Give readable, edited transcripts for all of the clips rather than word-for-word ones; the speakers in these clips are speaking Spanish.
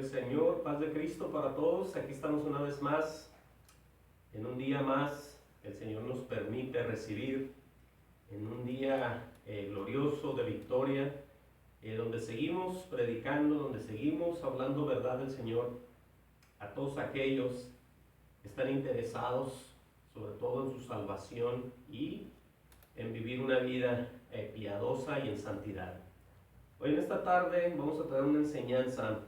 del Señor, paz de Cristo para todos. Aquí estamos una vez más, en un día más que el Señor nos permite recibir, en un día glorioso de victoria, donde seguimos predicando, donde seguimos hablando verdad del Señor a todos aquellos que están interesados, sobre todo en su salvación y en vivir una vida piadosa y en santidad. Hoy en esta tarde vamos a traer una enseñanza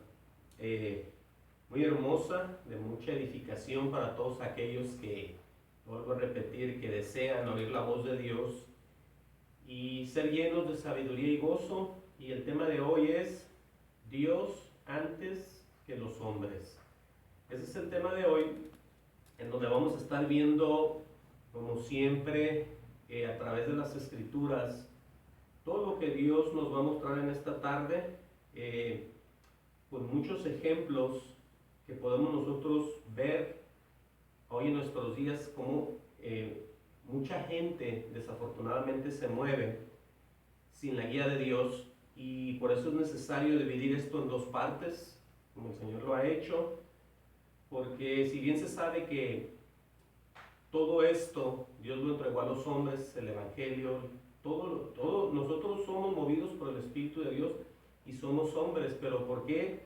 muy hermosa, de mucha edificación para todos aquellos que, vuelvo a repetir, que desean oír la voz de Dios y ser llenos de sabiduría y gozo. Y el tema de hoy es Dios antes que los hombres. Ese es el tema de hoy, en donde vamos a estar viendo, como siempre, a través de las Escrituras, todo lo que Dios nos va a mostrar en esta tarde, con muchos ejemplos que podemos nosotros ver hoy en nuestros días, como mucha gente desafortunadamente se mueve sin la guía de Dios, y por eso es necesario dividir esto en dos partes, como el Señor lo ha hecho, porque si bien se sabe que todo esto Dios lo entregó a los hombres, el Evangelio, todo, nosotros somos movidos por el Espíritu de Dios y somos hombres, pero ¿por qué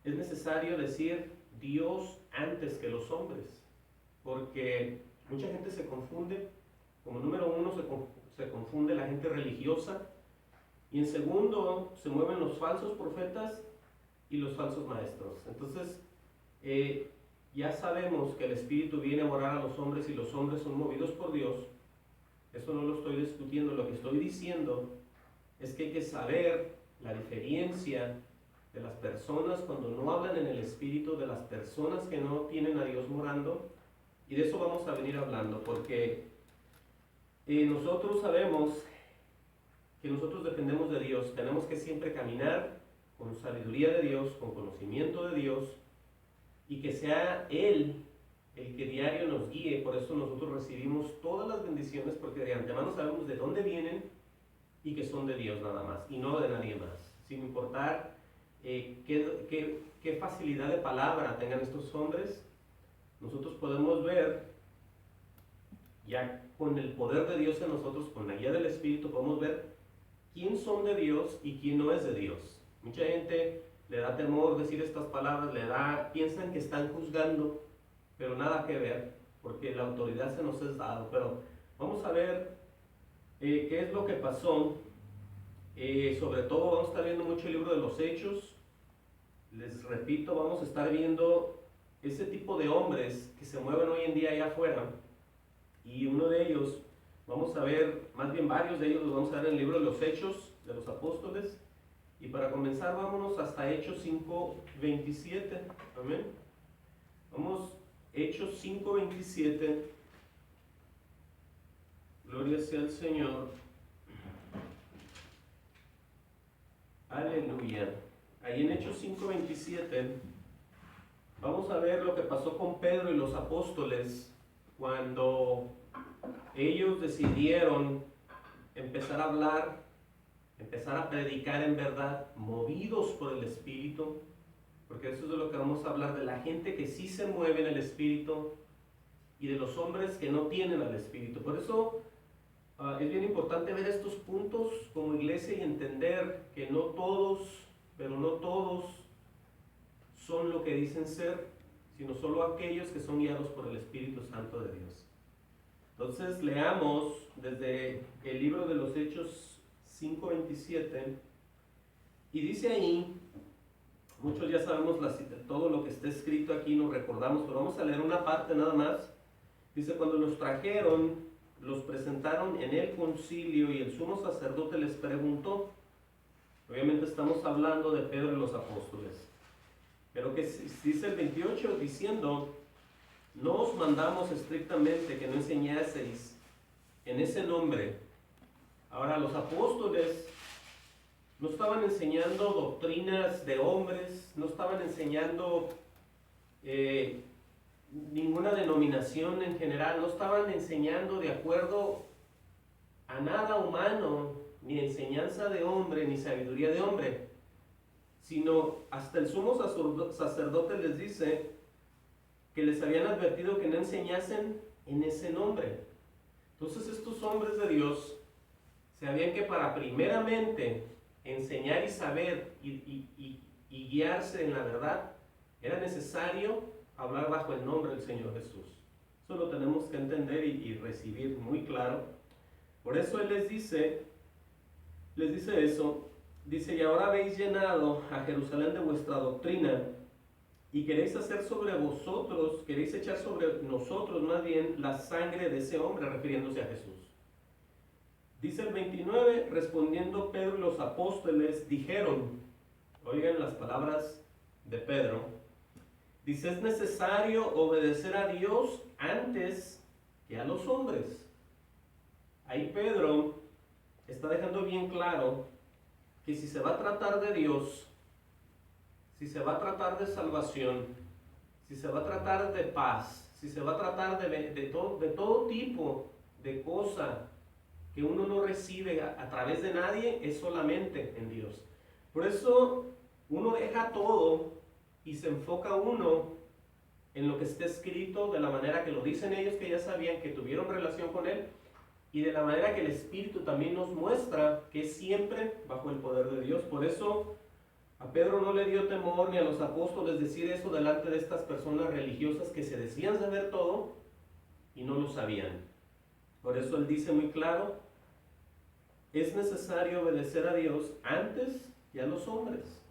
es necesario decir Dios antes que los hombres? Porque mucha gente se confunde. Como número uno se confunde la gente religiosa, y en segundo se mueven los falsos profetas y los falsos maestros. Entonces ya sabemos que el Espíritu viene a morar a los hombres y los hombres son movidos por Dios. Eso no lo estoy discutiendo. Lo que estoy diciendo es que hay que saber la diferencia de las personas cuando no hablan en el Espíritu, de las personas que no tienen a Dios morando, y de eso vamos a venir hablando, porque nosotros sabemos que nosotros dependemos de Dios. Tenemos que siempre caminar con sabiduría de Dios, con conocimiento de Dios, y que sea Él el que diario nos guíe. Por eso nosotros recibimos todas las bendiciones, porque de antemano sabemos de dónde vienen y que son de Dios nada más, y no de nadie más, sin importar qué facilidad de palabra tengan estos hombres. Nosotros podemos ver, ya con el poder de Dios en nosotros, con la guía del Espíritu, podemos ver quién son de Dios y quién no es de Dios. Mucha gente le da temor decir estas palabras, piensan que están juzgando, pero nada que ver, porque la autoridad se nos es dado. Pero vamos a ver qué es lo que pasó. Sobre todo vamos a estar viendo mucho el libro de los Hechos. Les repito, vamos a estar viendo ese tipo de hombres que se mueven hoy en día allá afuera, y uno de ellos, vamos a ver, más bien varios de ellos los vamos a ver en el libro de los Hechos de los Apóstoles. Y para comenzar, vámonos hasta Hechos 5:27. Amén. Vamos, Hechos 5:27. Gloria sea al Señor. Aleluya. Ahí en Hechos 5:27 vamos a ver lo que pasó con Pedro y los apóstoles cuando ellos decidieron empezar a hablar, empezar a predicar en verdad, movidos por el Espíritu, porque eso es de lo que vamos a hablar, de la gente que sí se mueve en el Espíritu y de los hombres que no tienen al Espíritu. Por eso es bien importante ver estos puntos como iglesia y entender que no todos, pero no todos son lo que dicen ser, sino solo aquellos que son guiados por el Espíritu Santo de Dios. Entonces leamos desde el libro de los Hechos 5:27, y dice ahí, muchos ya sabemos todo lo que está escrito aquí, nos recordamos, pero vamos a leer una parte nada más. Dice: cuando los trajeron, los presentaron en el concilio, y el sumo sacerdote les preguntó. Obviamente estamos hablando de Pedro y los apóstoles, pero que dice el 28, diciendo: no os mandamos estrictamente que no enseñaseis en ese nombre. Ahora, los apóstoles no estaban enseñando doctrinas de hombres, no estaban enseñando ninguna denominación en general, no estaban enseñando de acuerdo a nada humano, ni enseñanza de hombre, ni sabiduría de hombre, sino hasta el sumo sacerdote les dice que les habían advertido que no enseñasen en ese nombre. Entonces estos hombres de Dios sabían que para primeramente enseñar y saber y guiarse en la verdad, era necesario hablar bajo el nombre del Señor Jesús. Eso lo tenemos que entender y recibir muy claro. Por eso Él les dice eso, dice: y ahora habéis llenado a Jerusalén de vuestra doctrina, y queréis hacer sobre vosotros, queréis echar sobre nosotros más bien la sangre de ese hombre, refiriéndose a Jesús. Dice el 29, respondiendo Pedro y los apóstoles dijeron, oigan las palabras de Pedro, dice: es necesario obedecer a Dios antes que a los hombres. Ahí Pedro está dejando bien claro que si se va a tratar de Dios, si se va a tratar de salvación, si se va a tratar de paz, si se va a tratar de todo tipo de cosa que uno no recibe a través de nadie, es solamente en Dios. Por eso uno deja todo y se enfoca uno en lo que está escrito, de la manera que lo dicen ellos, que ya sabían, que tuvieron relación con Él, y de la manera que el Espíritu también nos muestra que es siempre bajo el poder de Dios. Por eso a Pedro no le dio temor, ni a los apóstoles, decir eso delante de estas personas religiosas que se decían saber todo y no lo sabían. Por eso él dice muy claro: es necesario obedecer a Dios antes que a los hombres,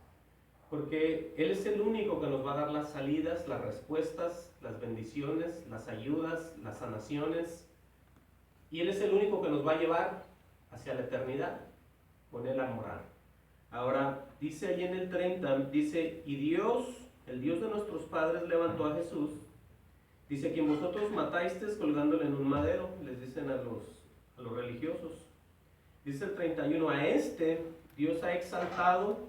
porque Él es el único que nos va a dar las salidas, las respuestas, las bendiciones, las ayudas, las sanaciones, y Él es el único que nos va a llevar hacia la eternidad, con Él a morar. Ahora, dice ahí en el 30, dice: y Dios, el Dios de nuestros padres, levantó a Jesús, dice: quien vosotros matasteis colgándole en un madero, les dicen a los religiosos. Dice el 31, a este Dios ha exaltado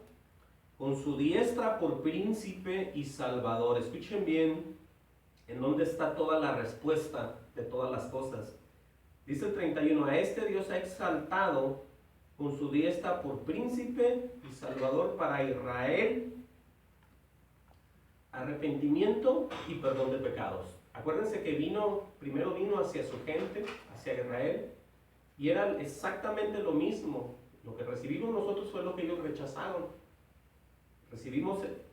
con su diestra por príncipe y salvador. Escuchen bien en dónde está toda la respuesta de todas las cosas. Dice el 31, a este Dios ha exaltado con su diestra por príncipe y salvador para Israel, arrepentimiento y perdón de pecados. Acuérdense que primero vino hacia su gente, hacia Israel, y era exactamente lo mismo. Lo que recibimos nosotros fue lo que ellos rechazaron.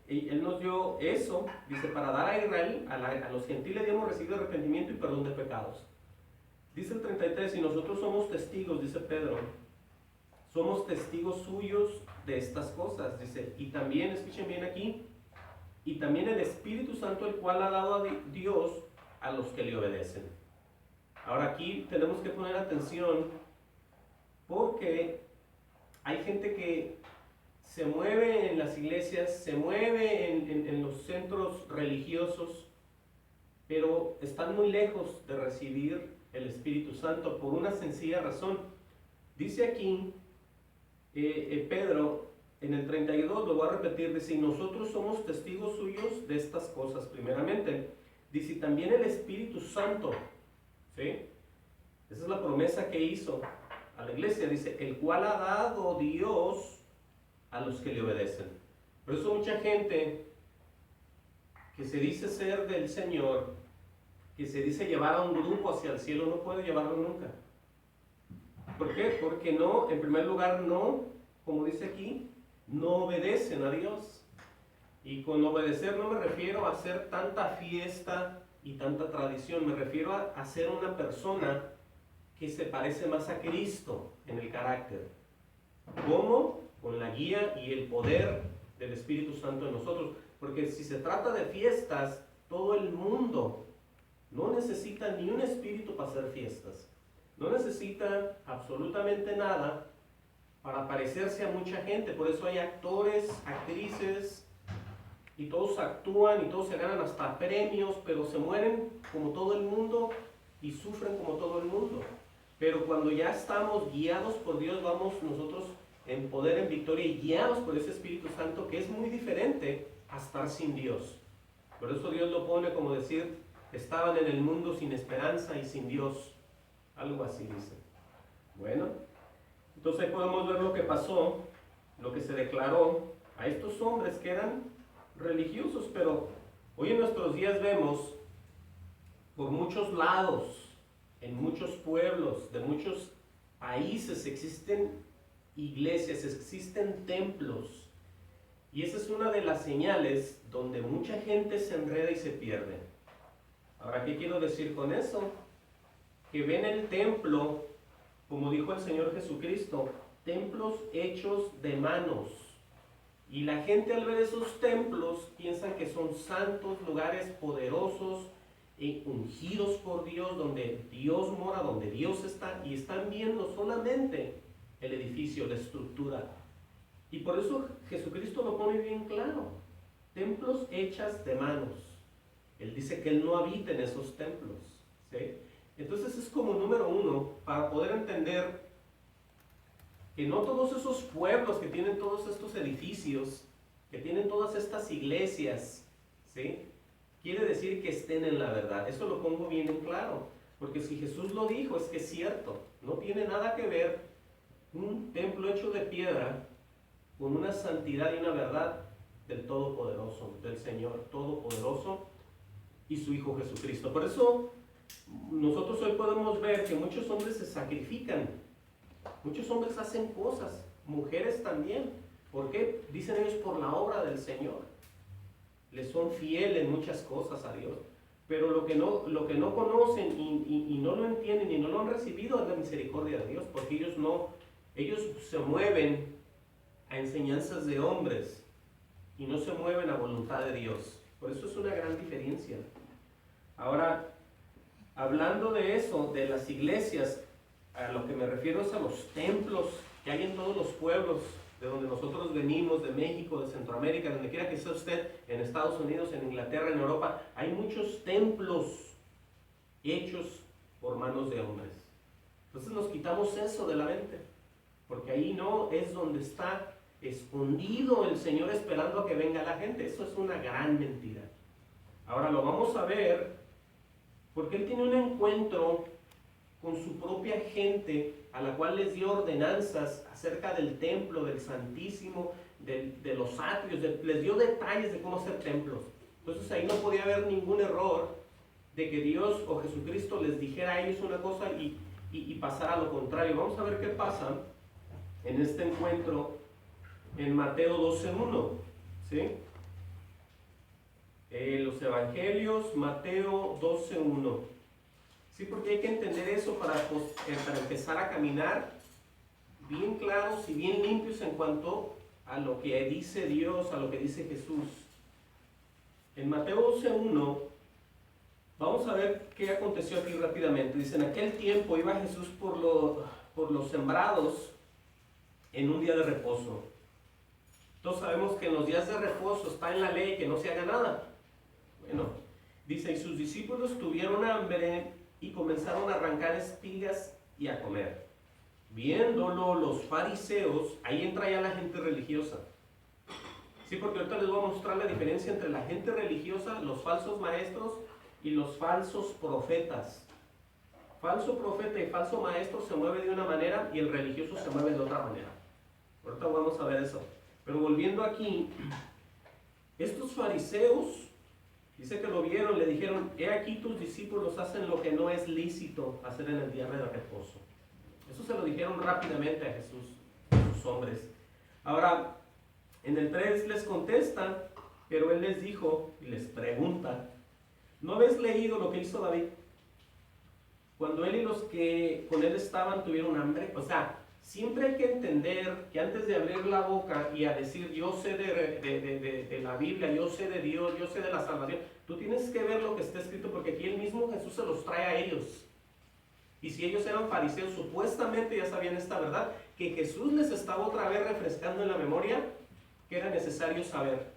Él nos dio eso, dice, para dar a Israel, a los gentiles hemos recibido arrepentimiento y perdón de pecados. Dice el 33, y nosotros somos testigos, dice Pedro, somos testigos suyos de estas cosas, dice, y también, escuchen bien aquí, y también el Espíritu Santo, el cual ha dado a Dios a los que le obedecen. Ahora aquí tenemos que poner atención, porque hay gente que se mueve en las iglesias, se mueve en los centros religiosos, pero están muy lejos de recibir el Espíritu Santo por una sencilla razón. Dice aquí Pedro en el 32, lo voy a repetir, dice: y nosotros somos testigos suyos de estas cosas primeramente. Dice: también el Espíritu Santo, ¿sí? Esa es la promesa que hizo a la iglesia, dice, el cual ha dado Dios a los que le obedecen. Por eso mucha gente que se dice ser del Señor, que se dice llevar a un grupo hacia el cielo, no puede llevarlo nunca. ¿Por qué? Porque no, en primer lugar, no, como dice aquí, no obedecen a Dios. Y con obedecer no me refiero a hacer tanta fiesta y tanta tradición, me refiero a ser una persona que se parece más a Cristo en el carácter. ¿Cómo? Con la guía y el poder del Espíritu Santo en nosotros. Porque si se trata de fiestas, todo el mundo no necesita ni un espíritu para hacer fiestas. No necesita absolutamente nada para parecerse a mucha gente. Por eso hay actores, actrices, y todos actúan y todos se ganan hasta premios, pero se mueren como todo el mundo y sufren como todo el mundo. Pero cuando ya estamos guiados por Dios, vamos nosotros en poder, en victoria, y guiados por ese Espíritu Santo, que es muy diferente a estar sin Dios. Por eso Dios lo pone como decir: estaban en el mundo sin esperanza y sin Dios. Algo así dice. Bueno, entonces ahí podemos ver lo que pasó, lo que se declaró, a estos hombres que eran religiosos, pero hoy en nuestros días vemos por muchos lados, en muchos pueblos, de muchos países existen iglesias, existen templos, y esa es una de las señales donde mucha gente se enreda y se pierde. Ahora, ¿qué quiero decir con eso? Que ven el templo, como dijo el Señor Jesucristo, templos hechos de manos. Y la gente al ver esos templos piensan que son santos, lugares poderosos, ungidos por Dios, donde Dios mora, donde Dios está, y están viendo solamente el edificio, la estructura. Y por eso Jesucristo lo pone bien claro: templos hechas de manos. Él dice que Él no habita en esos templos, ¿sí? Entonces es como número uno, para poder entender que no todos esos pueblos que tienen todos estos edificios, que tienen todas estas iglesias, ¿sí?, quiere decir que estén en la verdad. Eso lo pongo bien en claro, porque si Jesús lo dijo, es que es cierto. No tiene nada que ver un templo hecho de piedra con una santidad y una verdad del Todopoderoso, del Señor Todopoderoso y su Hijo Jesucristo. Por eso nosotros hoy podemos ver que muchos hombres se sacrifican, muchos hombres hacen cosas, mujeres también. ¿Por qué? Dicen ellos, por la obra del Señor. Les son fieles en muchas cosas a Dios. Pero lo que no conocen y no lo entienden y no lo han recibido es la misericordia de Dios, porque ellos se mueven a enseñanzas de hombres y no se mueven a voluntad de Dios. Por eso es una gran diferencia. Ahora, hablando de eso, de las iglesias, a lo que me refiero es a los templos que hay en todos los pueblos de donde nosotros venimos, de México, de Centroamérica, donde quiera que sea usted, en Estados Unidos, en Inglaterra, en Europa. Hay muchos templos hechos por manos de hombres. Entonces nos quitamos eso de la mente, porque ahí no es donde está escondido el Señor esperando a que venga la gente. Eso es una gran mentira. Ahora lo vamos a ver, porque Él tiene un encuentro con su propia gente, a la cual les dio ordenanzas acerca del templo, del Santísimo, de los atrios, les dio detalles de cómo hacer templos. Entonces ahí no podía haber ningún error de que Dios o Jesucristo les dijera a ellos una cosa y pasara lo contrario. Vamos a ver qué pasa en este encuentro en Mateo 12:1, ¿sí? Los Evangelios, Mateo 12:1. Sí, porque hay que entender eso para empezar a caminar bien claros y bien limpios en cuanto a lo que dice Dios, a lo que dice Jesús. En Mateo 12:1, vamos a ver qué aconteció aquí rápidamente. Dice: en aquel tiempo iba Jesús por los sembrados en un día de reposo. Todos sabemos que en los días de reposo está en la ley que no se haga nada. Bueno, dice: y sus discípulos tuvieron hambre y comenzaron a arrancar espigas y a comer. Viéndolo los fariseos, ahí entra ya la gente religiosa. Sí, porque ahorita les voy a mostrar la diferencia entre la gente religiosa, los falsos maestros y los falsos profetas. Falso profeta y falso maestro se mueve de una manera y el religioso se mueve de otra manera. Ahorita vamos a ver eso. Pero volviendo aquí, estos fariseos, dice que lo vieron, le dijeron: he aquí tus discípulos hacen lo que no es lícito hacer en el día de reposo. Eso se lo dijeron rápidamente a Jesús, a sus hombres. Ahora, en el 3 les contesta, pero Él les dijo y les pregunta: ¿no habéis leído lo que hizo David? Cuando Él y los que con Él estaban tuvieron hambre. O sea, siempre hay que entender que antes de abrir la boca y a decir yo sé de la Biblia, yo sé de Dios, yo sé de la salvación, tú tienes que ver lo que está escrito, porque aquí el mismo Jesús se los trae a ellos. Y si ellos eran fariseos, supuestamente ya sabían esta verdad, que Jesús les estaba otra vez refrescando en la memoria que era necesario saber.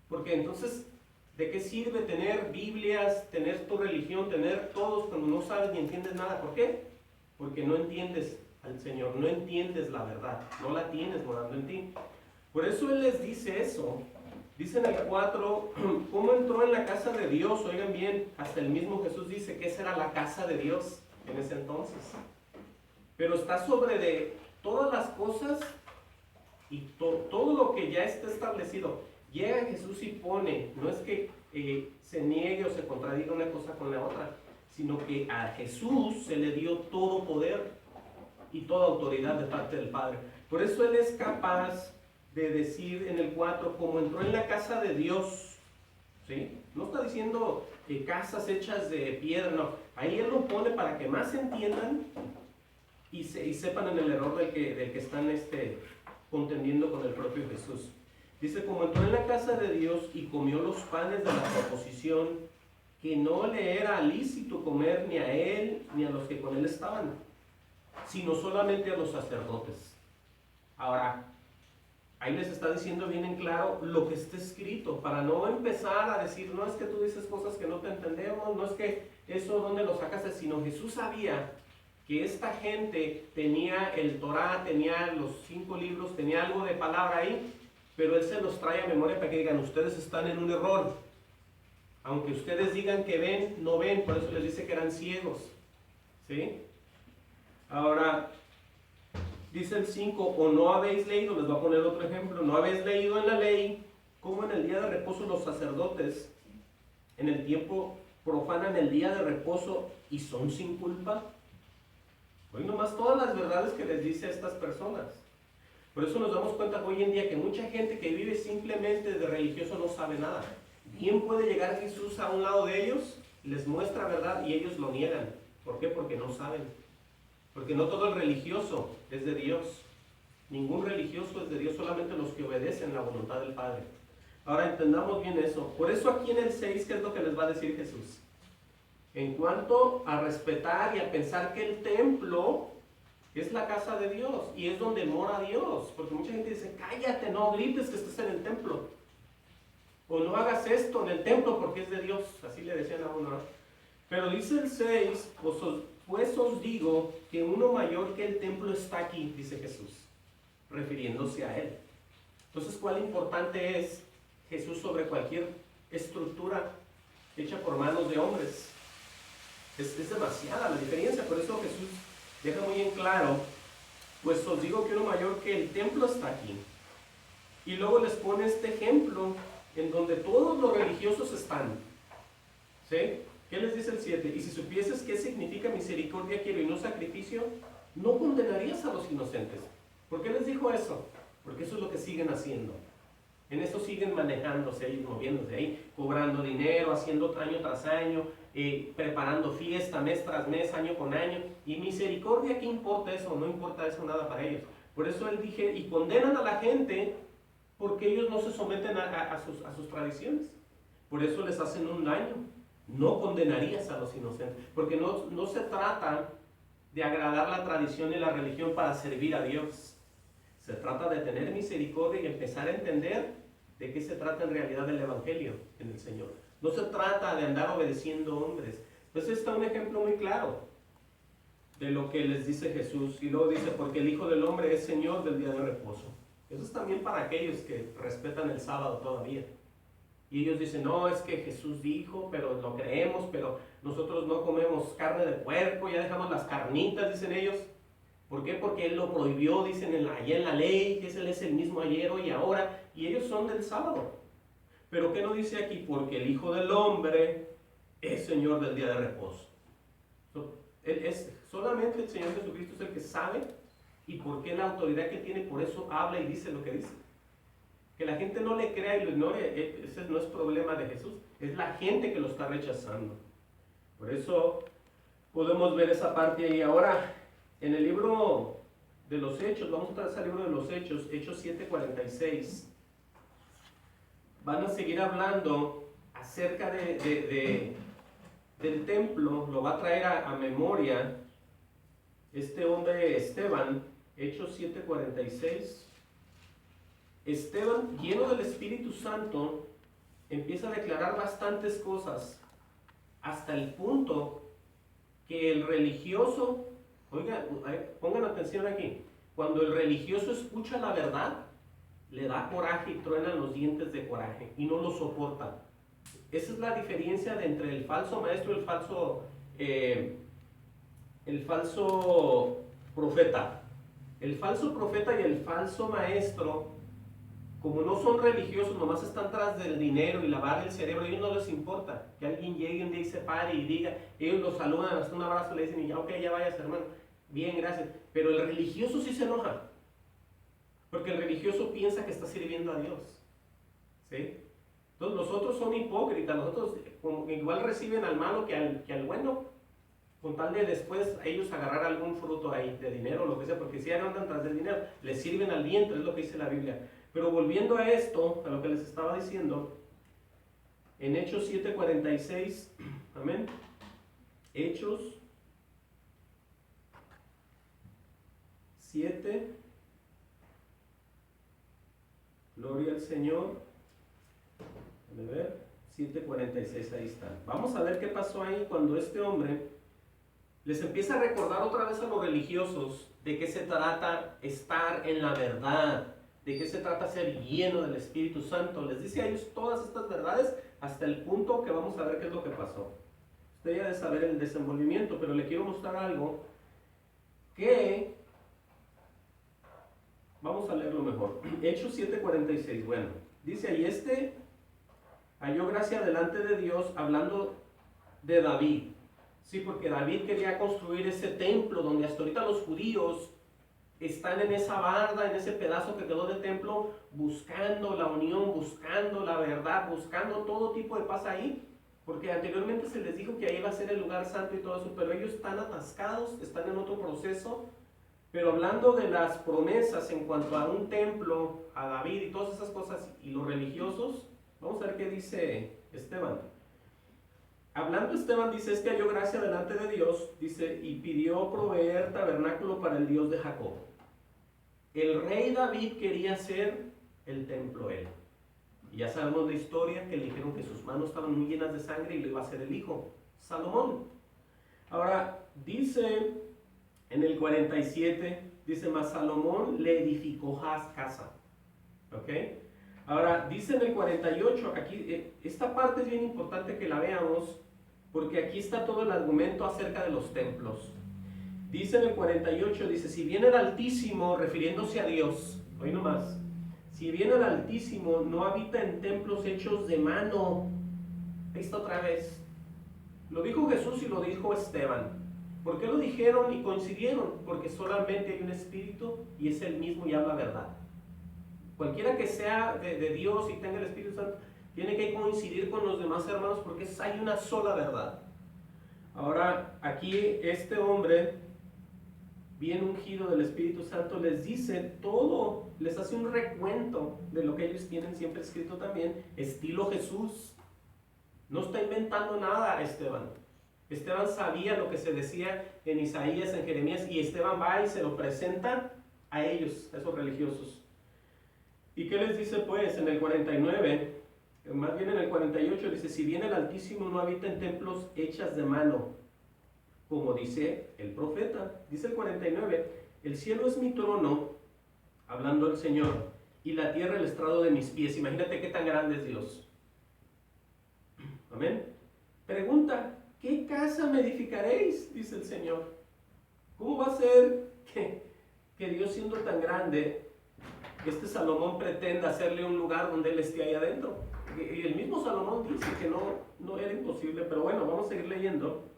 Porque entonces, ¿de qué sirve tener Biblias, tener tu religión, tener todos cuando no sabes ni entiendes nada? ¿Por qué? Porque no entiendes al Señor, no entiendes la verdad, no la tienes morando en ti. Por eso Él les dice eso. Dice en el 4, ¿cómo entró en la casa de Dios? Oigan bien, hasta el mismo Jesús dice que esa era la casa de Dios en ese entonces. Pero está sobre de todas las cosas y todo lo que ya está establecido, llega Jesús y pone, no es que se niegue o se contradiga una cosa con la otra, sino que a Jesús se le dio todo poder y toda autoridad de parte del Padre. Por eso Él es capaz de decir en el 4, como entró en la casa de Dios, ¿sí? No está diciendo que casas hechas de piedra, no. Ahí Él lo pone para que más entiendan y sepan en el error del que están contendiendo con el propio Jesús. Dice, como entró en la casa de Dios y comió los panes de la proposición, que no le era lícito comer ni a Él ni a los que con Él estaban, sino solamente a los sacerdotes. Ahora, ahí les está diciendo bien en claro lo que está escrito, para no empezar a decir, no es que tú dices cosas que no te entendemos, no es que eso dónde lo sacaste, sino Jesús sabía que esta gente tenía el Torá, tenía los 5 libros, tenía algo de palabra ahí, pero Él se los trae a memoria para que digan, ustedes están en un error. Aunque ustedes digan que ven, no ven, por eso les dice que eran ciegos. ¿Sí? Ahora, dice el 5, o no habéis leído, les voy a poner otro ejemplo, no habéis leído en la ley cómo en el día de reposo los sacerdotes en el tiempo profanan el día de reposo y son sin culpa. Hoy nomás todas las verdades que les dice a estas personas. Por eso nos damos cuenta hoy en día que mucha gente que vive simplemente de religioso no sabe nada. ¿Quién puede llegar Jesús a un lado de ellos? Les muestra verdad y ellos lo niegan. ¿Por qué? Porque no saben. Porque no todo el religioso es de Dios. Ningún religioso es de Dios, solamente los que obedecen la voluntad del Padre. Ahora entendamos bien eso. Por eso aquí en el 6, ¿qué es lo que les va a decir Jesús? En cuanto a respetar y a pensar que el templo es la casa de Dios y es donde mora Dios. Porque mucha gente dice, cállate, no grites que estás en el templo. O no hagas esto en el templo porque es de Dios. Así le decían a uno, ¿no? Pero dice el 6, pues os digo que uno mayor que el templo está aquí, dice Jesús, refiriéndose a Él. Entonces, ¿cuál importante es Jesús sobre cualquier estructura hecha por manos de hombres? Es demasiada la diferencia, por eso Jesús deja muy en claro, pues os digo que uno mayor que el templo está aquí. Y luego les pone este ejemplo en donde todos los religiosos están. ¿Sí? ¿Qué les dice el 7? Y si supieses qué significa misericordia quiero y no sacrificio, no condenarías a los inocentes. ¿Por qué les dijo eso? Porque eso es lo que siguen haciendo. En eso siguen manejándose y moviéndose ahí, cobrando dinero, haciendo año tras año, preparando fiesta mes tras mes, año con año. Y misericordia, ¿qué importa eso? No importa eso nada para ellos. Por eso él dije, y condenan a la gente porque ellos no se someten a sus tradiciones. Por eso les hacen un daño. No condenarías a los inocentes, porque no se trata de agradar la tradición y la religión para servir a Dios. Se trata de tener misericordia y empezar a entender de qué se trata en realidad el Evangelio en el Señor. No se trata de andar obedeciendo hombres. Entonces está un ejemplo muy claro de lo que les dice Jesús. Y luego dice, porque el Hijo del Hombre es Señor del día de reposo. Eso es también para aquellos que respetan el sábado todavía. Y ellos dicen, no, es que Jesús dijo, pero lo creemos, pero nosotros no comemos carne de puerco, ya dejamos las carnitas, dicen ellos. ¿Por qué? Porque Él lo prohibió, dicen allá en la ley, que Él es el mismo ayer, hoy y ahora, y ellos son del sábado. Pero ¿qué no dice aquí? Porque el Hijo del Hombre es Señor del día de reposo. Solamente el Señor Jesucristo es el que sabe, y por qué la autoridad que tiene, por eso habla y dice lo que dice. Que la gente no le crea y lo ignore, ese no es problema de Jesús, es la gente que lo está rechazando. Por eso podemos ver esa parte ahí. Ahora, en el libro de los Hechos, vamos otra vez al libro de los Hechos, Hechos 7:46, van a seguir hablando acerca del templo, lo va a traer a memoria este hombre Esteban, Hechos 7:46. Esteban, lleno del Espíritu Santo, empieza a declarar bastantes cosas, hasta el punto que el religioso, oigan, pongan atención aquí, cuando el religioso escucha la verdad, le da coraje y truenan los dientes de coraje y no lo soporta. Esa es la diferencia entre el falso maestro y el falso profeta. El falso profeta y el falso maestro, como no son religiosos, nomás están tras del dinero y lavar el cerebro, a ellos no les importa que alguien llegue un día y se pare y diga, ellos los saludan, hasta un abrazo le dicen y ya, ok, ya vayas hermano, bien, gracias. Pero el religioso sí se enoja, porque el religioso piensa que está sirviendo a Dios, ¿sí? Entonces los otros son hipócritas, los otros igual reciben al malo que al bueno, con tal de después ellos agarrar algún fruto ahí, de dinero o lo que sea, porque si andan tras del dinero, les sirven al viento, es lo que dice la Biblia. Pero volviendo a esto, a lo que les estaba diciendo, en Hechos 7:46, amén, Hechos 7, gloria al Señor. Déjame ver, 7:46, ahí está. Vamos a ver qué pasó ahí cuando este hombre les empieza a recordar otra vez a los religiosos de qué se trata estar en la verdad, de qué se trata ser lleno del Espíritu Santo. Les dice a ellos todas estas verdades hasta el punto que vamos a ver qué es lo que pasó. Usted ya debe saber el desenvolvimiento, pero le quiero mostrar algo que vamos a leerlo mejor. Hechos 7:46, bueno, dice ahí, halló gracia delante de Dios, hablando de David. Sí, porque David quería construir ese templo donde hasta ahorita los judíos están en esa barda, en ese pedazo que quedó de templo, buscando la unión, buscando la verdad, buscando todo tipo de paz ahí, porque anteriormente se les dijo que ahí iba a ser el lugar santo y todo eso, pero ellos están atascados, están en otro proceso. Pero hablando de las promesas en cuanto a un templo, a David y todas esas cosas, y los religiosos, vamos a ver qué dice Esteban. Hablando Esteban, dice, halló gracia delante de Dios, dice, y pidió proveer tabernáculo para el Dios de Jacob. El rey David quería hacer el templo él. Y ya sabemos la historia, que le dijeron que sus manos estaban muy llenas de sangre y lo iba a hacer el hijo, Salomón. Ahora, dice en el 47, dice, mas Salomón le edificó casa. ¿Ok? Ahora, dice en el 48, aquí, esta parte es bien importante que la veamos, porque aquí está todo el argumento acerca de los templos. Dice en el 48, dice, si bien el Altísimo, refiriéndose a Dios, oí nomás, si bien el Altísimo no habita en templos hechos de mano, ahí está otra vez, lo dijo Jesús y lo dijo Esteban. ¿Por qué lo dijeron y coincidieron? Porque solamente hay un Espíritu y es el mismo y habla verdad. Cualquiera que sea de Dios y tenga el Espíritu Santo, tiene que coincidir con los demás hermanos porque hay una sola verdad. Ahora, aquí este hombre, bien ungido del Espíritu Santo, les dice todo, les hace un recuento de lo que ellos tienen siempre escrito también, estilo Jesús. No está inventando nada Esteban. Esteban sabía lo que se decía en Isaías, en Jeremías, y Esteban va y se lo presenta a ellos, a esos religiosos. ¿Y qué les dice pues en el 49? Más bien en el 48 dice, si bien el Altísimo no habita en templos hechas de mano, como dice el profeta. Dice el 49, el cielo es mi trono, hablando el Señor, y la tierra el estrado de mis pies. Imagínate qué tan grande es Dios. Amén. Pregunta, ¿qué casa me edificaréis? Dice el Señor. ¿Cómo va a ser que Dios, siendo tan grande, Salomón pretenda hacerle un lugar donde él esté ahí adentro? Y el mismo Salomón dice que no era imposible, pero bueno, vamos a seguir leyendo.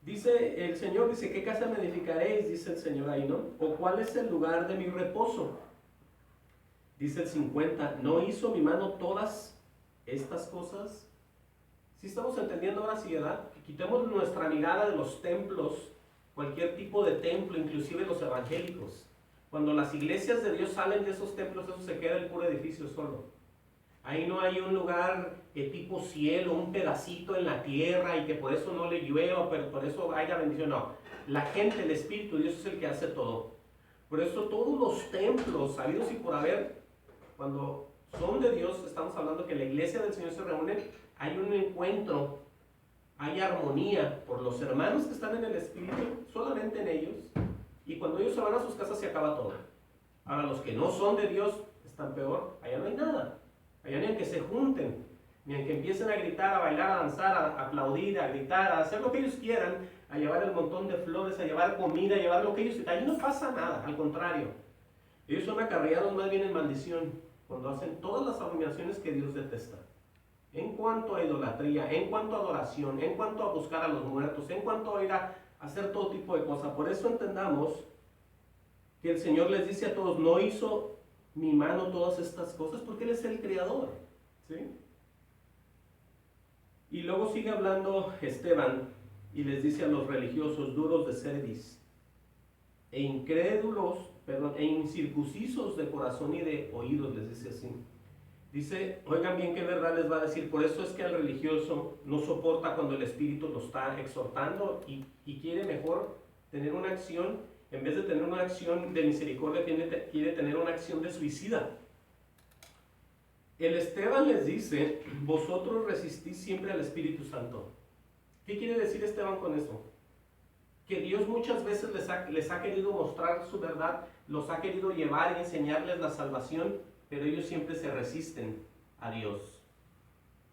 Dice el Señor, dice, ¿qué casa me edificaréis? Dice el Señor ahí, ¿no? ¿O cuál es el lugar de mi reposo? Dice el 50, ¿no hizo mi mano todas estas cosas? ¿Sí estamos entendiendo ahora sí, verdad? Que quitemos nuestra mirada de los templos, cualquier tipo de templo, inclusive los evangélicos. Cuando las iglesias de Dios salen de esos templos, eso se queda el puro edificio solo. Ahí no hay un lugar tipo cielo, un pedacito en la tierra y que por eso no le llueva, pero por eso haya bendición. No, la gente, el Espíritu, Dios es el que hace todo. Por eso todos los templos, sabidos y por haber, cuando son de Dios, estamos hablando que la iglesia del Señor se reúne, hay un encuentro, hay armonía por los hermanos que están en el Espíritu, solamente en ellos, y cuando ellos se van a sus casas se acaba todo. Ahora los que no son de Dios están peor, allá no hay nada, allá ni que se junten, ni aunque empiecen a gritar, a bailar, a danzar, a aplaudir, a gritar, a hacer lo que ellos quieran, a llevar el montón de flores, a llevar comida, a llevar lo que ellos... Ahí no pasa nada, al contrario. Ellos son acarreados más bien en maldición, cuando hacen todas las abominaciones que Dios detesta. En cuanto a idolatría, en cuanto a adoración, en cuanto a buscar a los muertos, en cuanto a ir a hacer todo tipo de cosas. Por eso entendamos que el Señor les dice a todos, no hizo mi mano todas estas cosas porque Él es el Creador, ¿sí? Y luego sigue hablando Esteban y les dice a los religiosos duros de cerviz e incrédulos, e incircuncisos de corazón y de oídos, les dice así. Dice, oigan bien qué verdad les va a decir, por eso es que el religioso no soporta cuando el Espíritu lo está exhortando y quiere mejor tener una acción, en vez de tener una acción de misericordia, quiere tener una acción de suicida. El Esteban les dice, vosotros resistís siempre al Espíritu Santo. ¿Qué quiere decir Esteban con eso? Que Dios muchas veces les ha querido mostrar su verdad, los ha querido llevar y enseñarles la salvación, pero ellos siempre se resisten a Dios.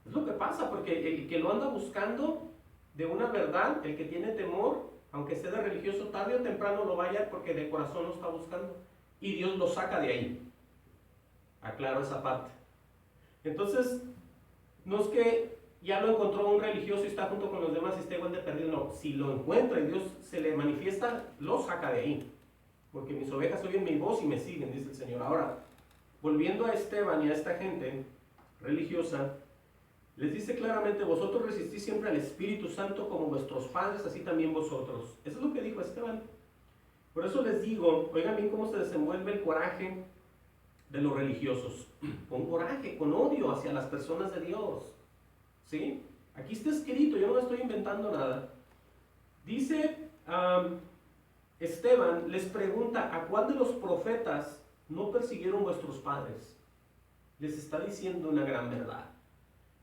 Es lo que pasa, porque el que lo anda buscando de una verdad, el que tiene temor, aunque sea de religioso, tarde o temprano lo vaya porque de corazón lo está buscando. Y Dios lo saca de ahí. Aclaro esa parte. Entonces, no es que ya lo encontró un religioso y está junto con los demás y está igual de perdido. No, si lo encuentra y Dios se le manifiesta, lo saca de ahí. Porque mis ovejas oyen mi voz y me siguen, dice el Señor. Ahora, volviendo a Esteban y a esta gente religiosa, les dice claramente, vosotros resistís siempre al Espíritu Santo como vuestros padres, así también vosotros. Eso es lo que dijo Esteban. Por eso les digo, oigan bien cómo se desenvuelve el coraje de los religiosos. Con coraje, con odio hacia las personas de Dios. ¿Sí? Aquí está escrito, yo no me estoy inventando nada. Dice Esteban, les pregunta, ¿a cuál de los profetas no persiguieron vuestros padres? Les está diciendo una gran verdad.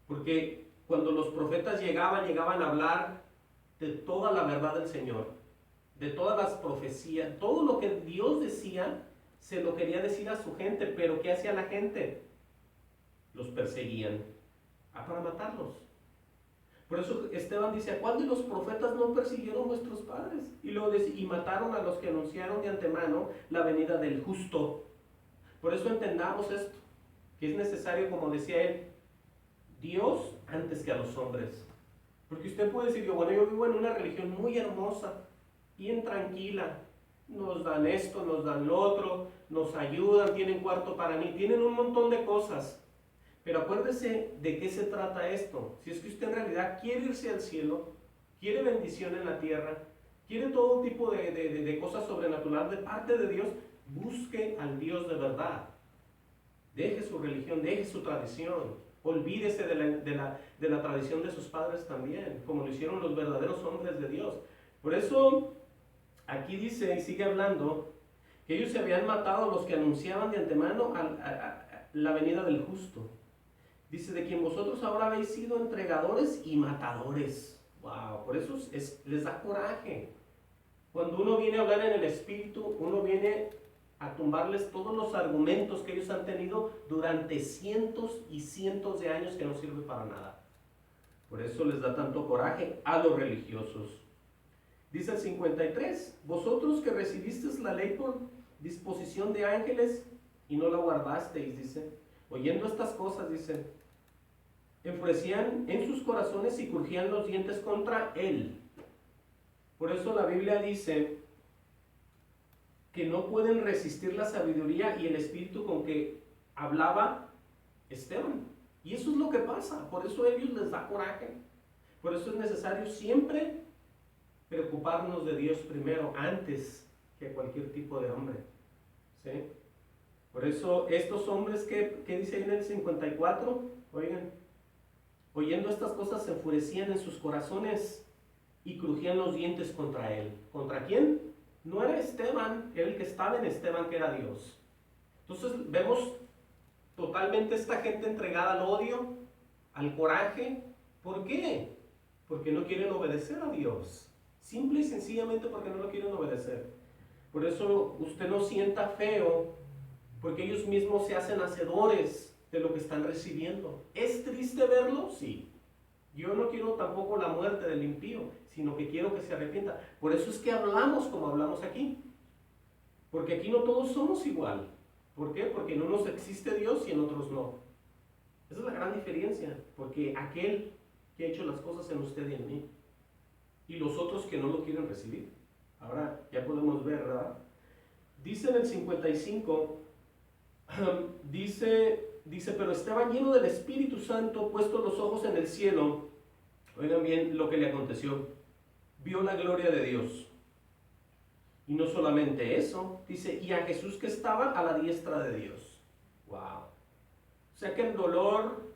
Porque cuando los profetas llegaban a hablar de toda la verdad del Señor, de todas las profecías, todo lo que Dios decía, se lo quería decir a su gente, pero ¿qué hacía la gente? Los perseguían para matarlos. Por eso Esteban dice, ¿a cuál de los profetas no persiguieron vuestros padres? Y luego dice, y mataron a los que anunciaron de antemano la venida del justo. Por eso entendamos esto, que es necesario, como decía él, Dios antes que a los hombres. Porque usted puede decir, yo vivo en una religión muy hermosa, bien tranquila, nos dan esto, nos dan lo otro, nos ayudan, tienen cuarto para mí, tienen un montón de cosas. Pero acuérdese de qué se trata esto. Si es que usted en realidad quiere irse al cielo, quiere bendición en la tierra, quiere todo tipo de cosas sobrenaturales de parte de Dios, busque al Dios de verdad. Deje su religión, deje su tradición. Olvídese de la tradición de sus padres también, como lo hicieron los verdaderos hombres de Dios. Por eso, aquí dice y sigue hablando, que ellos se habían matado a los que anunciaban de antemano la venida del justo. Dice, de quien vosotros ahora habéis sido entregadores y matadores. Wow, por eso les da coraje. Cuando uno viene a hablar en el Espíritu, uno viene a tumbarles todos los argumentos que ellos han tenido durante cientos y cientos de años que no sirve para nada. Por eso les da tanto coraje a los religiosos. Dice el 53, vosotros que recibisteis la ley por disposición de ángeles y no la guardasteis, dice. Oyendo estas cosas, dice, enfurecían en sus corazones y crujían los dientes contra él. Por eso la Biblia dice que no pueden resistir la sabiduría y el espíritu con que hablaba Esteban. Y eso es lo que pasa, por eso a ellos les da coraje. Por eso es necesario siempre preocuparnos de Dios primero, antes que cualquier tipo de hombre. ¿Sí? Por eso estos hombres que dice ahí en el 54, oigan, oyendo estas cosas se enfurecían en sus corazones y crujían los dientes contra él. ¿Contra quién? No era Esteban, era el que estaba en Esteban, que era Dios. Entonces vemos totalmente esta gente entregada al odio, al coraje. ¿Por qué? Porque no quieren obedecer a Dios. Simple y sencillamente porque no lo quieren obedecer. Por eso usted no sienta feo, porque ellos mismos se hacen hacedores de lo que están recibiendo. ¿Es triste verlo? Sí. Yo no quiero tampoco la muerte del impío, sino que quiero que se arrepienta. Por eso es que hablamos como hablamos aquí. Porque aquí no todos somos igual. ¿Por qué? Porque en unos existe Dios y en otros no. Esa es la gran diferencia. Porque aquel que ha hecho las cosas en usted y en mí. Y los otros que no lo quieren recibir. Ahora ya podemos ver, ¿verdad? Dice en el 55, dice, pero estaba lleno del Espíritu Santo, puestos los ojos en el cielo. Oigan bien lo que le aconteció. Vio la gloria de Dios. Y no solamente eso, dice, y a Jesús que estaba a la diestra de Dios. Wow. O sea que el dolor,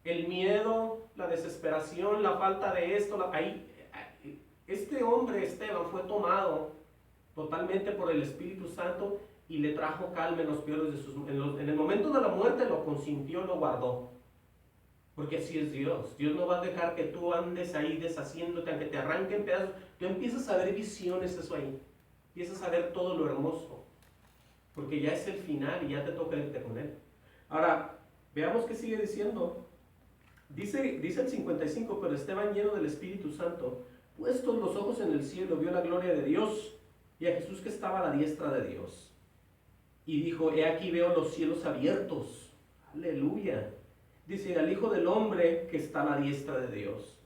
el miedo, la desesperación, la falta de esto, este hombre Esteban fue tomado totalmente por el Espíritu Santo y le trajo calma en los peores de sus... En el momento de la muerte lo consintió, lo guardó. Porque así es Dios. Dios no va a dejar que tú andes ahí deshaciéndote, aunque te arranquen pedazos. Tú empiezas a ver visiones, eso ahí. Empiezas a ver todo lo hermoso. Porque ya es el final y ya te toca irte con Él. Ahora, veamos qué sigue diciendo. Dice el 55, pero Esteban lleno del Espíritu Santo, puestos los ojos en el cielo, vio la gloria de Dios y a Jesús que estaba a la diestra de Dios. Y dijo, he aquí veo los cielos abiertos. Aleluya. Dice, al Hijo del Hombre que está a la diestra de Dios.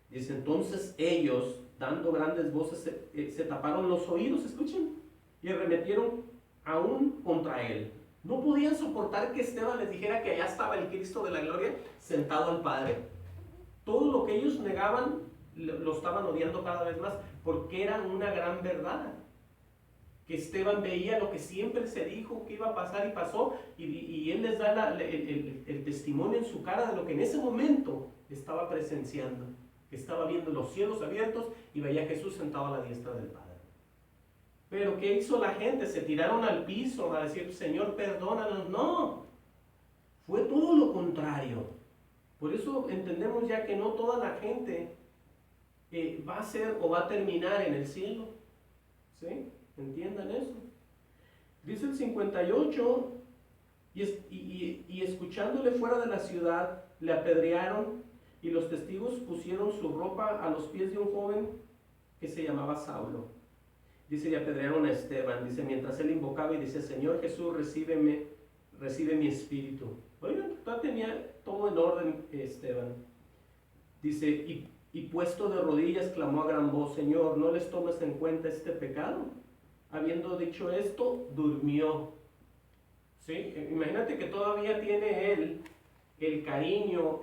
Dice, entonces ellos, dando grandes voces, se taparon los oídos, escuchen, y arremetieron aún contra él. No podían soportar que Esteban les dijera que allá estaba el Cristo de la gloria sentado al Padre. Todo lo que ellos negaban lo estaban odiando cada vez más, porque era una gran verdad. Que Esteban veía lo que siempre se dijo que iba a pasar y pasó, y él les da el testimonio en su cara de lo que en ese momento estaba presenciando, que estaba viendo los cielos abiertos y veía a Jesús sentado a la diestra del Padre. Pero ¿qué hizo la gente? Se tiraron al piso a decir, Señor, perdónanos. No, fue todo lo contrario. Por eso entendemos ya que no toda la gente va a ser o va a terminar en el cielo. ¿Sí? Entiendan eso. Dice el 58, y escuchándole fuera de la ciudad, le apedrearon, y los testigos pusieron su ropa a los pies de un joven que se llamaba Saulo. Dice, y apedrearon a Esteban, dice, mientras él invocaba y dice, Señor Jesús, recibe mi espíritu. Oigan, tenía todo en orden Esteban. Dice, y puesto de rodillas clamó a gran voz, Señor, no les tomes en cuenta este pecado. Habiendo dicho esto, durmió. ¿Sí? Imagínate que todavía tiene él el cariño,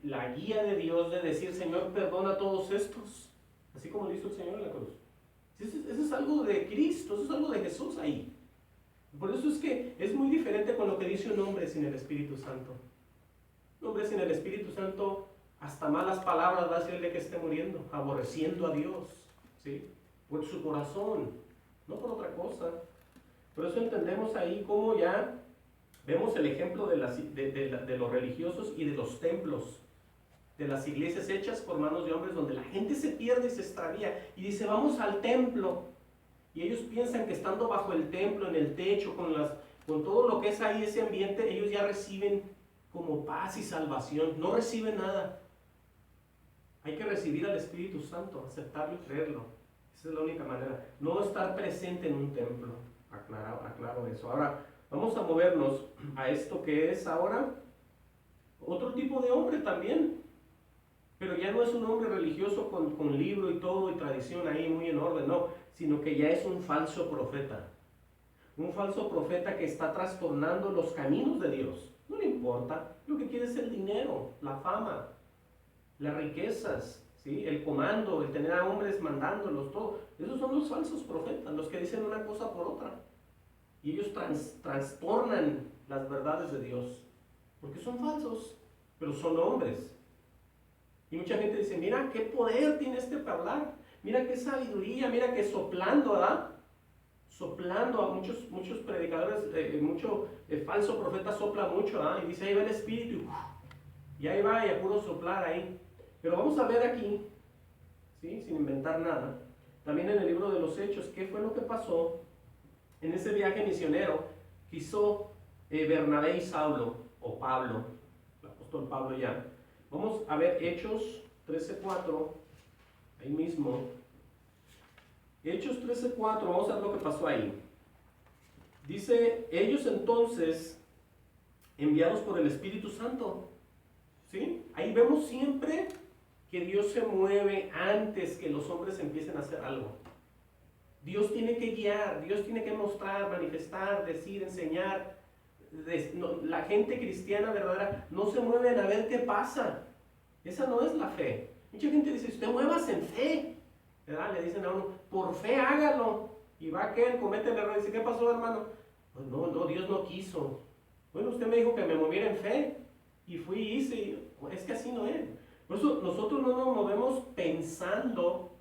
la guía de Dios de decir, Señor, perdona a todos estos. Así como lo hizo el Señor en la cruz. Eso es algo de Cristo, eso es algo de Jesús ahí. Por eso es que es muy diferente con lo que dice un hombre sin el Espíritu Santo. Un hombre sin el Espíritu Santo, hasta malas palabras va a decirle que esté muriendo, aborreciendo a Dios, ¿sí? Por su corazón, no por otra cosa. Por eso entendemos ahí cómo ya vemos el ejemplo de los religiosos y de los templos, de las iglesias hechas por manos de hombres, donde la gente se pierde y se extravía y dice, vamos al templo. Y ellos piensan que estando bajo el templo, en el techo, con todo lo que es ahí, ese ambiente, ellos ya reciben como paz y salvación. No reciben nada. Hay que recibir al Espíritu Santo, aceptarlo y creerlo. Esa es la única manera. No estar presente en un templo. Aclaro eso. Ahora, vamos a movernos a esto que es ahora otro tipo de hombre también. Pero ya no es un hombre religioso con libro y todo y tradición ahí muy en orden, no. Sino que ya es un falso profeta. Un falso profeta que está trastornando los caminos de Dios. No le importa. Lo que quiere es el dinero, la fama, las riquezas, ¿sí? El comando, el tener a hombres mandándolos, todo. Esos son los falsos profetas, los que dicen una cosa por otra. Y ellos trastornan las verdades de Dios. Porque son falsos, pero son hombres. Y mucha gente dice, mira qué poder tiene este para hablar. Mira qué sabiduría, mira qué soplando, ¿verdad? Soplando a muchos predicadores, mucho falso profeta sopla mucho, ¿verdad? Y dice, ahí va el espíritu. Y ahí va, y a puro soplar ahí. Pero vamos a ver aquí, ¿sí? Sin inventar nada, también en el libro de los Hechos, qué fue lo que pasó en ese viaje misionero que hizo Bernabé y Saulo. o Pablo, el apóstol Pablo ya. Vamos a ver Hechos 13:4, ahí mismo. Hechos 13:4, vamos a ver lo que pasó ahí. Dice, ellos entonces, enviados por el Espíritu Santo, ¿sí? Ahí vemos siempre que Dios se mueve antes que los hombres empiecen a hacer algo. Dios tiene que guiar, Dios tiene que mostrar, manifestar, decir, enseñar. La gente cristiana verdadera no se mueven a ver qué pasa. Esa no es la fe. Mucha gente dice, usted muévase en fe, ¿verdad? Le dicen a uno, por fe hágalo. Y va aquel, comete el error y dice, ¿qué pasó, hermano? Pues no, Dios no quiso. Bueno, usted me dijo que me moviera en fe. Y fui y hice. Es que así no es. Por eso nosotros no nos movemos pensando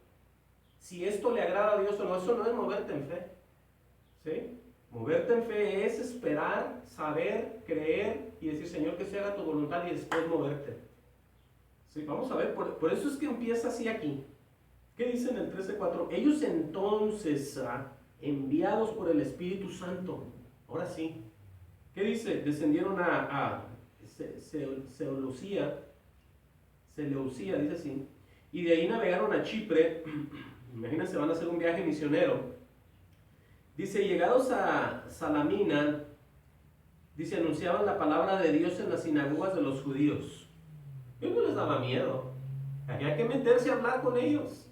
si esto le agrada a Dios o no. Eso no es moverte en fe. ¿Sí? Moverte en fe es esperar, saber, creer y decir, Señor, que se haga tu voluntad y después moverte. ¿Sí? Vamos a ver, por eso es que empieza así aquí. ¿Qué dice en el 13:4? Ellos entonces, enviados por el Espíritu Santo, ahora sí, ¿qué dice? Descendieron a Seleucia, dice así, y de ahí navegaron a Chipre. Imagínense, van a hacer un viaje misionero. Dice, llegados a Salamina, dice, anunciaban la palabra de Dios en las sinagogas de los judíos. Yo no les daba miedo. Había que meterse a hablar con ellos.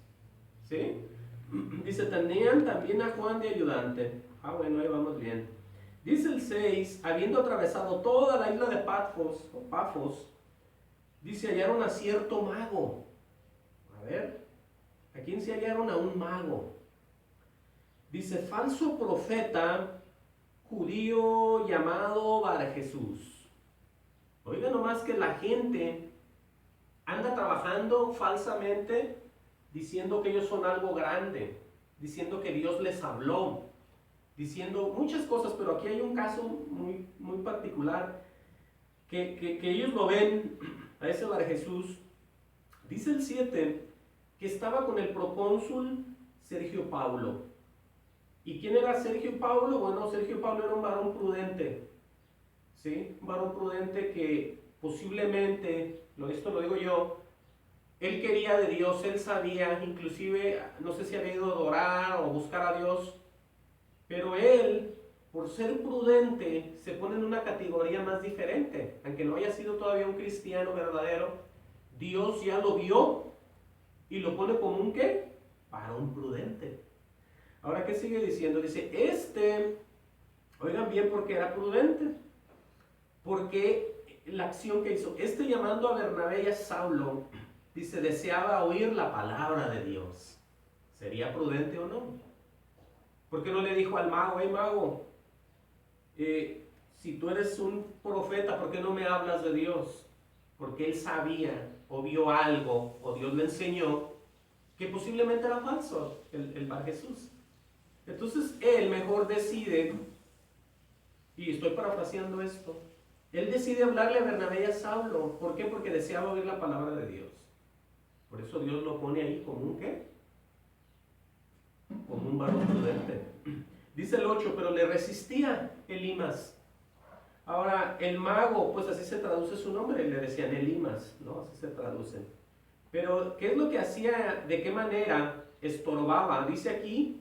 ¿Sí? Dice, tenían también a Juan de ayudante. Bueno, ahí vamos bien. Dice el 6, habiendo atravesado toda la isla de Pafos, dice, hallaron a cierto mago. A ver, ¿a quién se hallaron? A un mago. Dice, falso profeta judío llamado Bar Jesús. Oiga nomás que la gente anda trabajando falsamente, diciendo que ellos son algo grande, diciendo que Dios les habló, diciendo muchas cosas, pero aquí hay un caso muy particular, que ellos lo ven a ese Bar Jesús. Dice el 7, que estaba con el procónsul Sergio Paulo. ¿Y quién era Sergio Paulo? Bueno, Sergio Paulo era un varón prudente, ¿sí? Un varón prudente que posiblemente, esto lo digo yo, él quería de Dios, él sabía, inclusive, no sé si había ido a adorar o buscar a Dios, pero él, por ser prudente, se pone en una categoría más diferente. Aunque no haya sido todavía un cristiano verdadero, Dios ya lo vio y lo pone como un ¿qué? Varón prudente. Ahora, ¿qué sigue diciendo? Dice, oigan bien, porque era prudente, porque la acción que hizo, llamando a Bernabé y a Saulo, dice, deseaba oír la palabra de Dios. ¿Sería prudente o no? ¿Por qué no le dijo al mago, hey mago, si tú eres un profeta, ¿por qué no me hablas de Dios? Porque él sabía, o vio algo, o Dios le enseñó, que posiblemente era falso, el Bar Jesús. Entonces él mejor decide, y estoy parafraseando esto, él decide hablarle a Bernabé y a Saulo. ¿Por qué? Porque deseaba oír la palabra de Dios. Por eso Dios lo pone ahí como un ¿qué? Como un varón prudente. Dice el 8, pero le resistía Elimas. Ahora, el mago, pues así se traduce su nombre, le decían Elimas, ¿no? Así se traduce. Pero, ¿qué es lo que hacía? ¿De qué manera estorbaba? Dice aquí,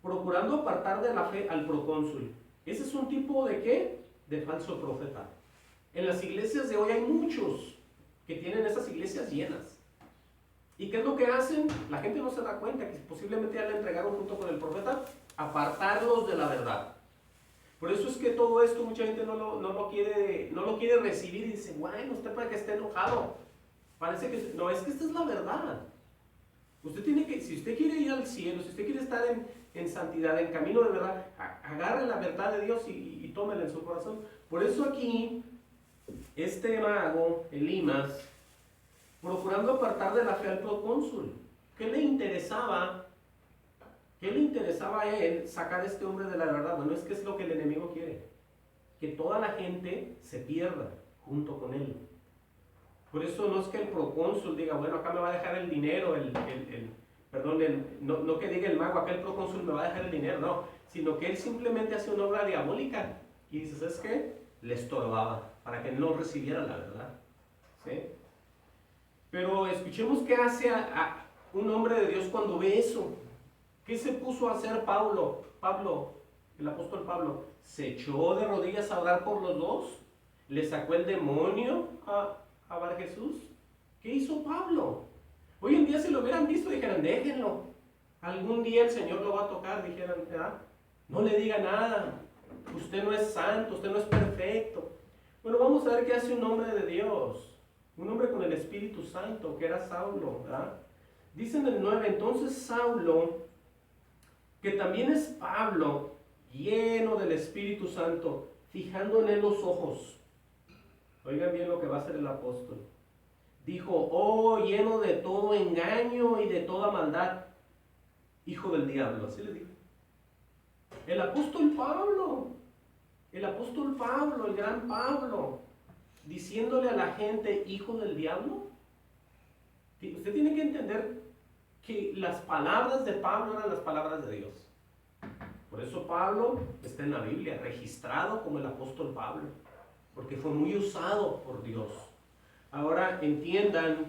procurando apartar de la fe al procónsul. Ese es un tipo de ¿qué? De falso profeta. En las iglesias de hoy hay muchos que tienen esas iglesias llenas. ¿Y qué es lo que hacen? La gente no se da cuenta que posiblemente ya le entregaron junto con el profeta, apartarlos de la verdad. Por eso es que todo esto mucha gente no lo quiere recibir y dice, bueno, usted para que esté enojado. Parece que no, es que esta es la verdad. Usted tiene que, si usted quiere ir al cielo, si usted quiere estar en santidad, en camino de verdad, agarre la verdad de Dios y tómela en su corazón. Por eso aquí, este mago, Elimas, procurando apartar de la fe al procónsul. ¿Qué le interesaba a él sacar a este hombre de la verdad? Bueno, es que es lo que el enemigo quiere. Que toda la gente se pierda junto con él. Por eso no es que el procónsul diga, bueno, acá me va a dejar el dinero, no que diga el mago, acá el procónsul me va a dejar el dinero, no. Sino que él simplemente hace una obra diabólica. Y dice, ¿sabes qué? Le estorbaba. para que no recibiera la verdad. ¿Sí? Pero escuchemos qué hace a un hombre de Dios cuando ve eso. ¿Qué se puso a hacer Pablo, el apóstol Pablo? Se echó de rodillas a orar por los dos. Le sacó el demonio a Bar Jesús. ¿Qué hizo Pablo? Hoy en día si lo hubieran visto dijeran, déjenlo. Algún día el Señor lo va a tocar, dijeran, ¿verdad? No le diga nada. Usted no es santo, usted no es perfecto. Bueno, vamos a ver qué hace un hombre de Dios. Un hombre con el Espíritu Santo, que era Saulo, ¿verdad? Dice en el 9, entonces Saulo, que también es Pablo, lleno del Espíritu Santo, fijando en él los ojos. Oigan bien lo que va a hacer el apóstol. Dijo, oh, lleno de todo engaño y de toda maldad, hijo del diablo. Así le dijo. El apóstol Pablo, el gran Pablo, diciéndole a la gente, hijo del diablo. Usted tiene que entender que las palabras de Pablo eran las palabras de Dios. Por eso Pablo está en la Biblia, registrado como el apóstol Pablo, porque fue muy usado por Dios. Ahora entiendan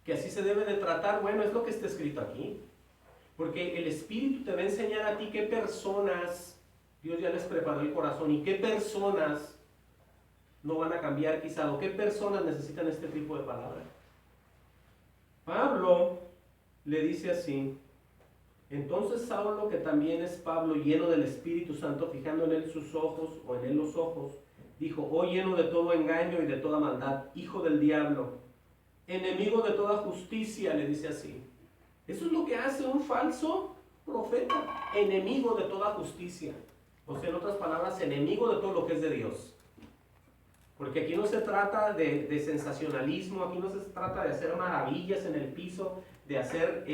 que así se debe de tratar. Bueno, es lo que está escrito aquí. Porque el Espíritu te va a enseñar a ti qué personas Dios ya les preparó el corazón y qué personas no van a cambiar quizá, o qué personas necesitan este tipo de palabras. Pablo le dice así, entonces Saulo, que también es Pablo, lleno del Espíritu Santo, fijando en él sus ojos, o en él los ojos, dijo, oh lleno de todo engaño y de toda maldad, hijo del diablo, enemigo de toda justicia, le dice así. Eso es lo que hace un falso profeta, enemigo de toda justicia. O sea, en otras palabras, enemigo de todo lo que es de Dios. Porque aquí no se trata de sensacionalismo, aquí no se trata de hacer maravillas en el piso, de hacer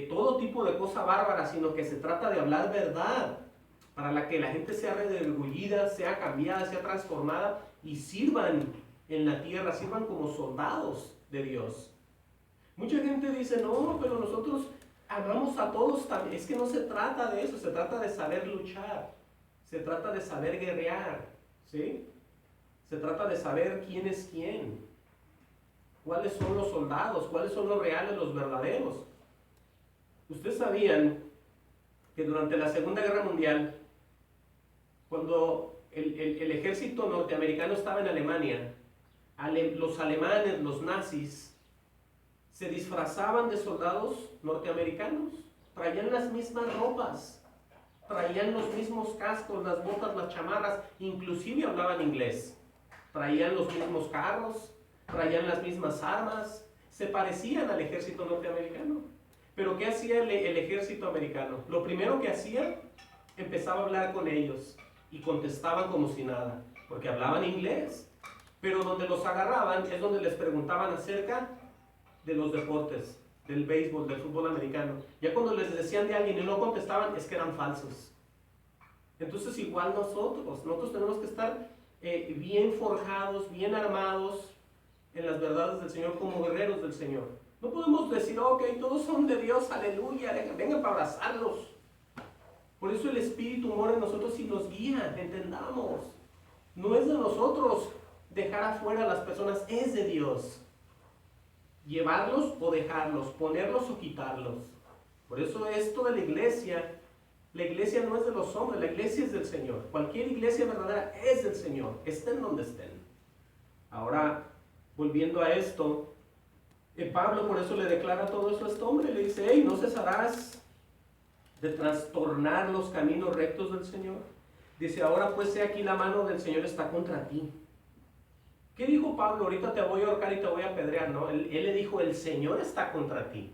todo tipo de cosa bárbara, sino que se trata de hablar verdad, para que la gente sea redarguida, sea cambiada, sea transformada y sirvan en la tierra, sirvan como soldados de Dios. Mucha gente dice, no, pero nosotros amamos a todos también. Es que no se trata de eso, se trata de saber luchar, se trata de saber guerrear, ¿sí? Se trata de saber quién es quién, cuáles son los soldados, cuáles son los reales, los verdaderos. Ustedes sabían que durante la Segunda Guerra Mundial, cuando el ejército norteamericano estaba en Alemania, los alemanes, los nazis, se disfrazaban de soldados norteamericanos, traían las mismas ropas, traían los mismos cascos, las botas, las chamarras, inclusive hablaban inglés. Traían los mismos carros, traían las mismas armas, se parecían al ejército norteamericano. Pero ¿qué hacía el ejército americano? Lo primero que hacía, empezaba a hablar con ellos y contestaban como si nada, porque hablaban inglés. Pero donde los agarraban es donde les preguntaban acerca de los deportes, del béisbol, del fútbol americano. Ya cuando les decían de alguien y no contestaban, es que eran falsos. Entonces igual nosotros tenemos que estar bien forjados, bien armados en las verdades del Señor, como guerreros del Señor. No podemos decir, ok, todos son de Dios, aleluya, vengan para abrazarlos. Por eso el Espíritu mora en nosotros y nos guía, entendamos. No es de nosotros dejar afuera a las personas, es de Dios. Llevarlos o dejarlos, ponerlos o quitarlos. Por eso esto de la iglesia no es de los hombres, la iglesia es del Señor. Cualquier iglesia verdadera es del Señor, estén donde estén. Ahora, volviendo a esto, Pablo por eso le declara todo eso a este hombre, le dice, hey, no cesarás de trastornar los caminos rectos del Señor. Dice, ahora pues he aquí la mano del Señor está contra ti. ¿Qué dijo Pablo? Ahorita te voy a ahorcar y te voy a apedrear, ¿no? Él le dijo, el Señor está contra ti.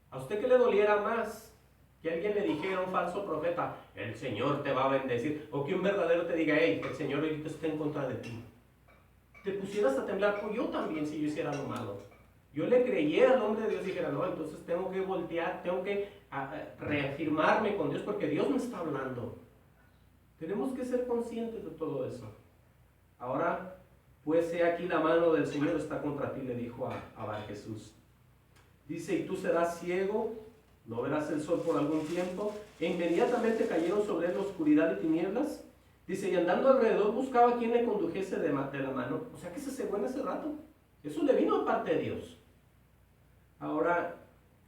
¿A usted qué le doliera más? Que alguien le dijera a un falso profeta, el Señor te va a bendecir, o que un verdadero te diga, hey, el Señor ahorita está en contra de ti. Te pusieras a temblar, pues yo también si yo hiciera lo malo. Yo le creyera al nombre de Dios y dijera, no, entonces tengo que voltear, tengo que reafirmarme con Dios porque Dios me está hablando. Tenemos que ser conscientes de todo eso. Ahora, pues he aquí la mano del Señor está contra ti, le dijo a Bar Jesús. Dice, y tú serás ciego, no verás el sol por algún tiempo. E inmediatamente cayeron sobre él oscuridad y tinieblas, Dice, y andando alrededor buscaba quien le condujese de la mano. O sea que se cegó en ese rato. Eso le vino de parte de Dios. Ahora,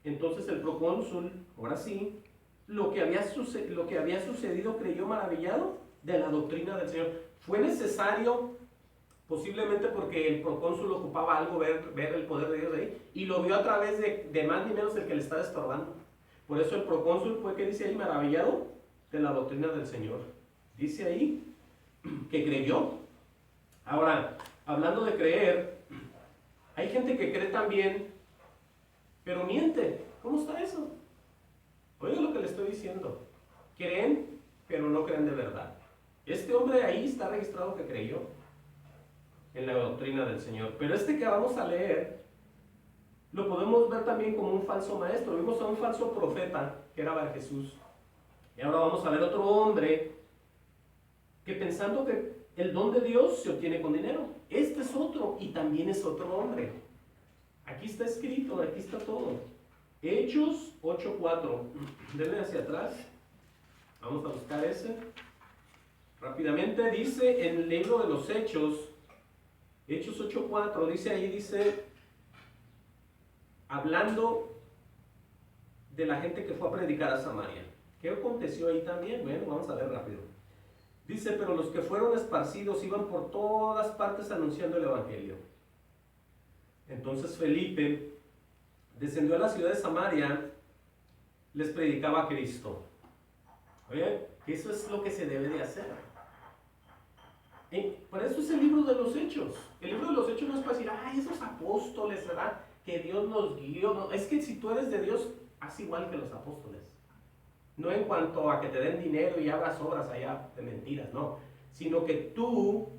entonces el procónsul, ahora sí, lo que había sucedido creyó maravillado de la doctrina del Señor. Fue necesario, posiblemente porque el procónsul ocupaba algo, ver el poder de Dios de ahí, y lo vio a través de más ni menos el que le estaba estorbando. Por eso el procónsul fue, que dice ahí, maravillado de la doctrina del Señor. Dice ahí que creyó. Ahora, hablando de creer, hay gente que cree también, pero miente. ¿Cómo está eso? Oiga lo que le estoy diciendo. Creen, pero no creen de verdad. Este hombre ahí está registrado que creyó en la doctrina del Señor. Pero este que vamos a leer, lo podemos ver también como un falso maestro. Vimos a un falso profeta, que era Bar Jesús. Y ahora vamos a ver otro hombre que pensando que el don de Dios se obtiene con dinero. Este es otro y también es otro hombre. Aquí está escrito, aquí está todo. Hechos 8:4. Denle hacia atrás. Vamos a buscar ese. Rápidamente dice en el libro de los Hechos, Hechos 8:4, dice, hablando de la gente que fue a predicar a Samaria. ¿Qué aconteció ahí también? Bueno, vamos a ver rápido. Dice, pero los que fueron esparcidos iban por todas partes anunciando el evangelio. Entonces Felipe descendió a la ciudad de Samaria, les predicaba a Cristo. Oye, eso es lo que se debe de hacer. Por eso es el libro de los Hechos. El libro de los Hechos no es para decir, ay, esos apóstoles, ¿verdad? Que Dios nos guió. No, es que si tú eres de Dios, haz igual que los apóstoles. No en cuanto a que te den dinero y hagas obras allá de mentiras, no. Sino que tú